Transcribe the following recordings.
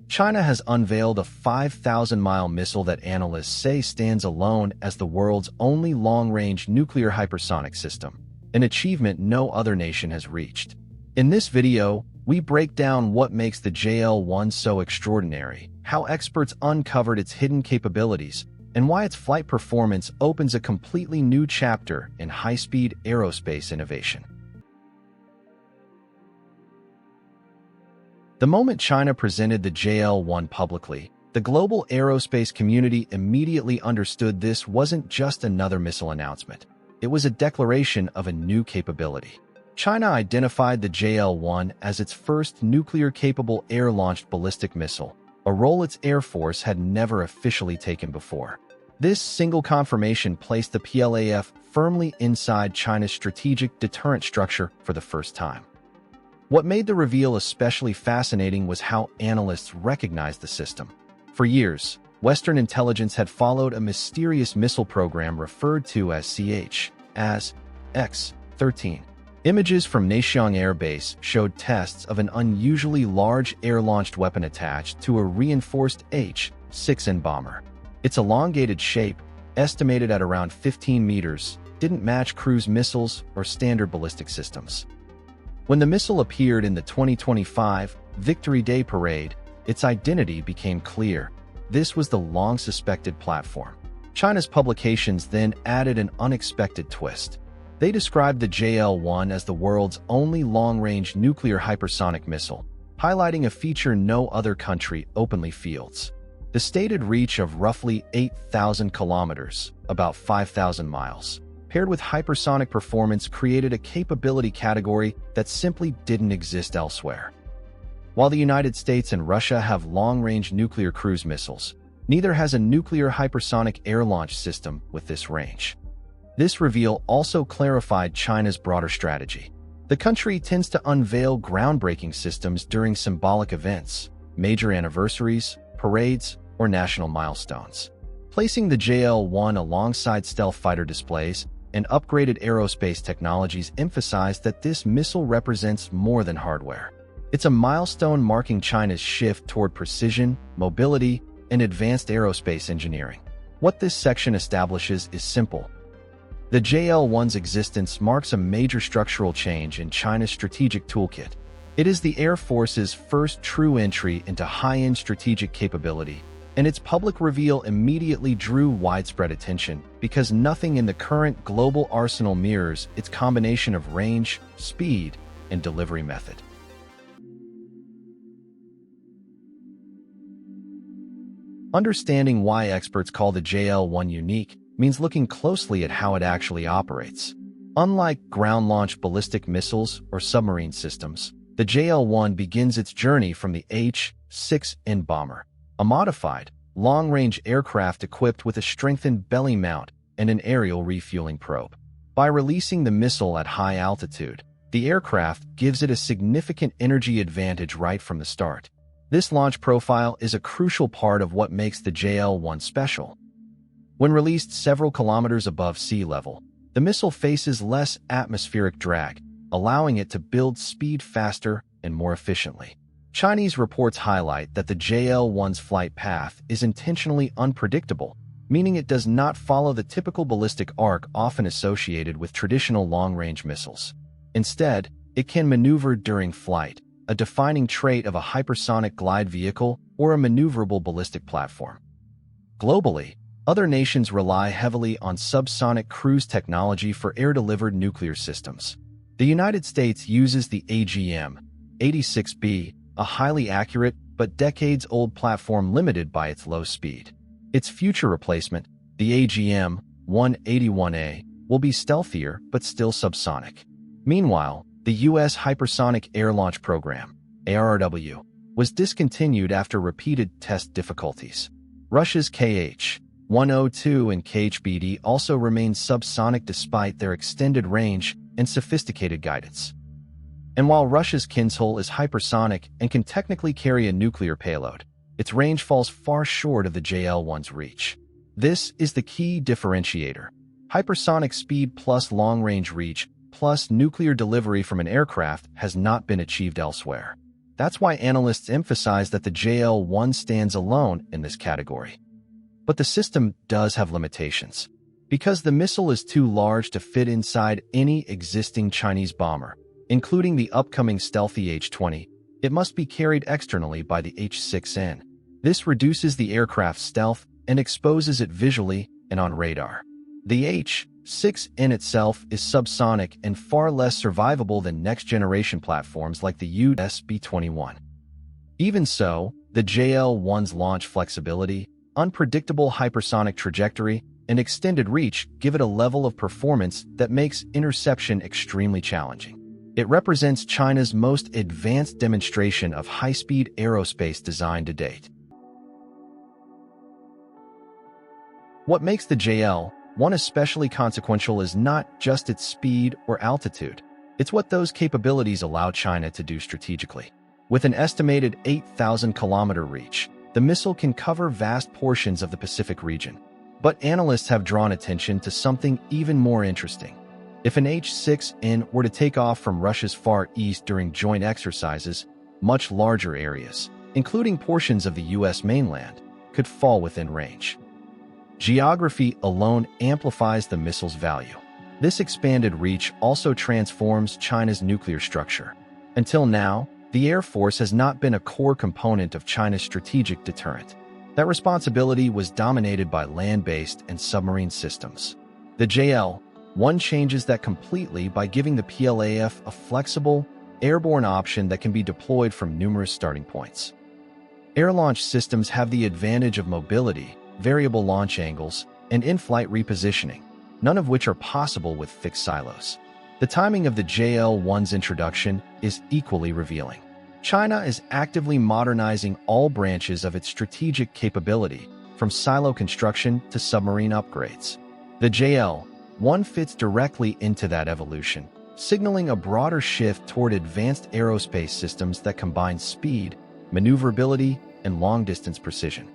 China has unveiled a 5,000-mile missile that analysts say stands alone as the world's only long-range nuclear hypersonic system, an achievement no other nation has reached. In this video, we break down what makes the JL-1 so extraordinary, how experts uncovered its hidden capabilities, and why its flight performance opens a completely new chapter in high-speed aerospace innovation. The moment China presented the JL-1 publicly, the global aerospace community immediately understood this wasn't just another missile announcement. It was a declaration of a new capability. China identified the JL-1 as its first nuclear-capable air-launched ballistic missile, a role its Air Force had never officially taken before. This single confirmation placed the PLAF firmly inside China's strategic deterrent structure for the first time. What made the reveal especially fascinating was how analysts recognized the system. For years, Western intelligence had followed a mysterious missile program referred to as X-13. Images from Naxiang Air Base showed tests of an unusually large air-launched weapon attached to a reinforced H-6N bomber. Its elongated shape, estimated at around 15 meters, didn't match cruise missiles or standard ballistic systems. When the missile appeared in the 2025 Victory Day parade, its identity became clear. This was the long-suspected platform. China's publications then added an unexpected twist. They described the JL-1 as the world's only long-range nuclear hypersonic missile, highlighting a feature no other country openly fields. The stated reach of roughly 8,000 kilometers, about 5,000 miles, paired with hypersonic performance created a capability category that simply didn't exist elsewhere. While the United States and Russia have long-range nuclear cruise missiles, neither has a nuclear hypersonic air launch system with this range. This reveal also clarified China's broader strategy. The country tends to unveil groundbreaking systems during symbolic events, major anniversaries, parades, or national milestones. Placing the JL-1 alongside stealth fighter displays and upgraded aerospace technologies emphasized that this missile represents more than hardware. It's a milestone marking China's shift toward precision, mobility, and advanced aerospace engineering. What this section establishes is simple. The JL-1's existence marks a major structural change in China's strategic toolkit. It is the Air Force's first true entry into high-end strategic capability, and its public reveal immediately drew widespread attention because nothing in the current global arsenal mirrors its combination of range, speed, and delivery method. Understanding why experts call the JL-1 unique means looking closely at how it actually operates. Unlike ground-launched ballistic missiles or submarine systems, the JL-1 begins its journey from the H-6N bomber, a modified, long-range aircraft equipped with a strengthened belly mount and an aerial refueling probe. By releasing the missile at high altitude, the aircraft gives it a significant energy advantage right from the start. This launch profile is a crucial part of what makes the JL-1 special. When released several kilometers above sea level, the missile faces less atmospheric drag, allowing it to build speed faster and more efficiently. Chinese reports highlight that the JL-1's flight path is intentionally unpredictable, meaning it does not follow the typical ballistic arc often associated with traditional long-range missiles. Instead, it can maneuver during flight, a defining trait of a hypersonic glide vehicle or a maneuverable ballistic platform. Globally, other nations rely heavily on subsonic cruise technology for air-delivered nuclear systems. The United States uses the AGM-86B, a highly accurate but decades-old platform limited by its low speed. Its future replacement, the AGM-181A, will be stealthier but still subsonic. Meanwhile, the U.S. Hypersonic Air Launch Program, ARRW, was discontinued after repeated test difficulties. Russia's KH-102 and KH-BD also remain subsonic despite their extended range and sophisticated guidance. And while Russia's Kinzhal is hypersonic and can technically carry a nuclear payload, its range falls far short of the JL-1's reach. This is the key differentiator. Hypersonic speed plus long-range reach plus nuclear delivery from an aircraft has not been achieved elsewhere. That's why analysts emphasize that the JL-1 stands alone in this category. But the system does have limitations. Because the missile is too large to fit inside any existing Chinese bomber, including the upcoming stealthy H-20, it must be carried externally by the H-6N. This reduces the aircraft's stealth and exposes it visually and on radar. The H-6N itself is subsonic and far less survivable than next-generation platforms like the U.S. B-21. Even so, the JL-1's launch flexibility, unpredictable hypersonic trajectory, and extended reach give it a level of performance that makes interception extremely challenging. It represents China's most advanced demonstration of high-speed aerospace design to date. What makes the JL-1 especially consequential is not just its speed or altitude. It's what those capabilities allow China to do strategically. With an estimated 8,000-kilometer reach, the missile can cover vast portions of the Pacific region. But analysts have drawn attention to something even more interesting. If an H-6N were to take off from Russia's Far East during joint exercises, much larger areas, including portions of the U.S. mainland, could fall within range. Geography alone amplifies the missile's value. This expanded reach also transforms China's nuclear structure. Until now, the Air Force has not been a core component of China's strategic deterrent. That responsibility was dominated by land-based and submarine systems. The JL-1 changes that completely by giving the PLAF a flexible, airborne option that can be deployed from numerous starting points. Air-launched systems have the advantage of mobility, variable launch angles, and in-flight repositioning, none of which are possible with fixed silos. The timing of the JL-1's introduction is equally revealing. China is actively modernizing all branches of its strategic capability, from silo construction to submarine upgrades. The JL-1 fits directly into that evolution, signaling a broader shift toward advanced aerospace systems that combine speed, maneuverability, and long-distance precision.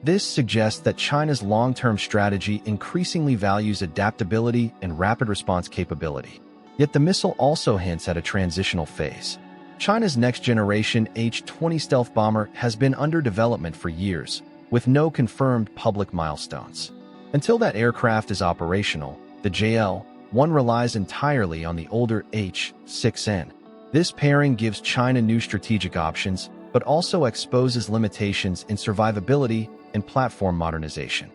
This suggests that China's long-term strategy increasingly values adaptability and rapid response capability. Yet the missile also hints at a transitional phase. China's next-generation H-20 stealth bomber has been under development for years, with no confirmed public milestones. Until that aircraft is operational, the JL-1 relies entirely on the older H-6N. This pairing gives China new strategic options, but also exposes limitations in survivability and platform modernization.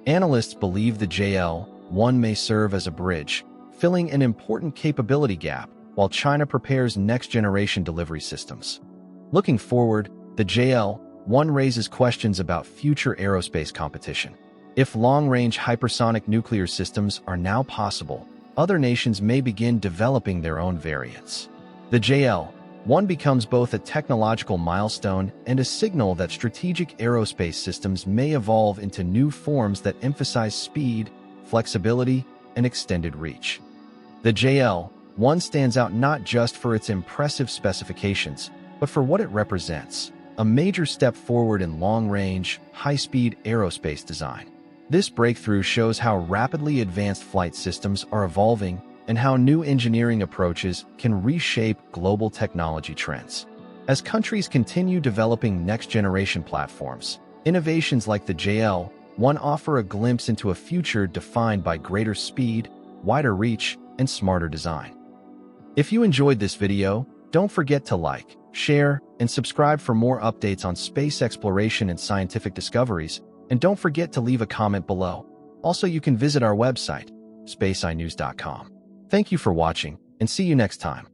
Analysts believe the JL-1 may serve as a bridge, filling an important capability gap while China prepares next-generation delivery systems. Looking forward, the JL-1 raises questions about future aerospace competition. If long-range hypersonic nuclear systems are now possible, other nations may begin developing their own variants. The JL-1 becomes both a technological milestone and a signal that strategic aerospace systems may evolve into new forms that emphasize speed, flexibility, and extended reach. The JL-1 stands out not just for its impressive specifications, but for what it represents, a major step forward in long-range, high-speed aerospace design. This breakthrough shows how rapidly advanced flight systems are evolving and how new engineering approaches can reshape global technology trends. As countries continue developing next-generation platforms, innovations like the JL-1 offer a glimpse into a future defined by greater speed, wider reach, and smarter design. If you enjoyed this video, don't forget to like, share, and subscribe for more updates on space exploration and scientific discoveries, and don't forget to leave a comment below. Also, you can visit our website, spaceinews.com. Thank you for watching, and see you next time.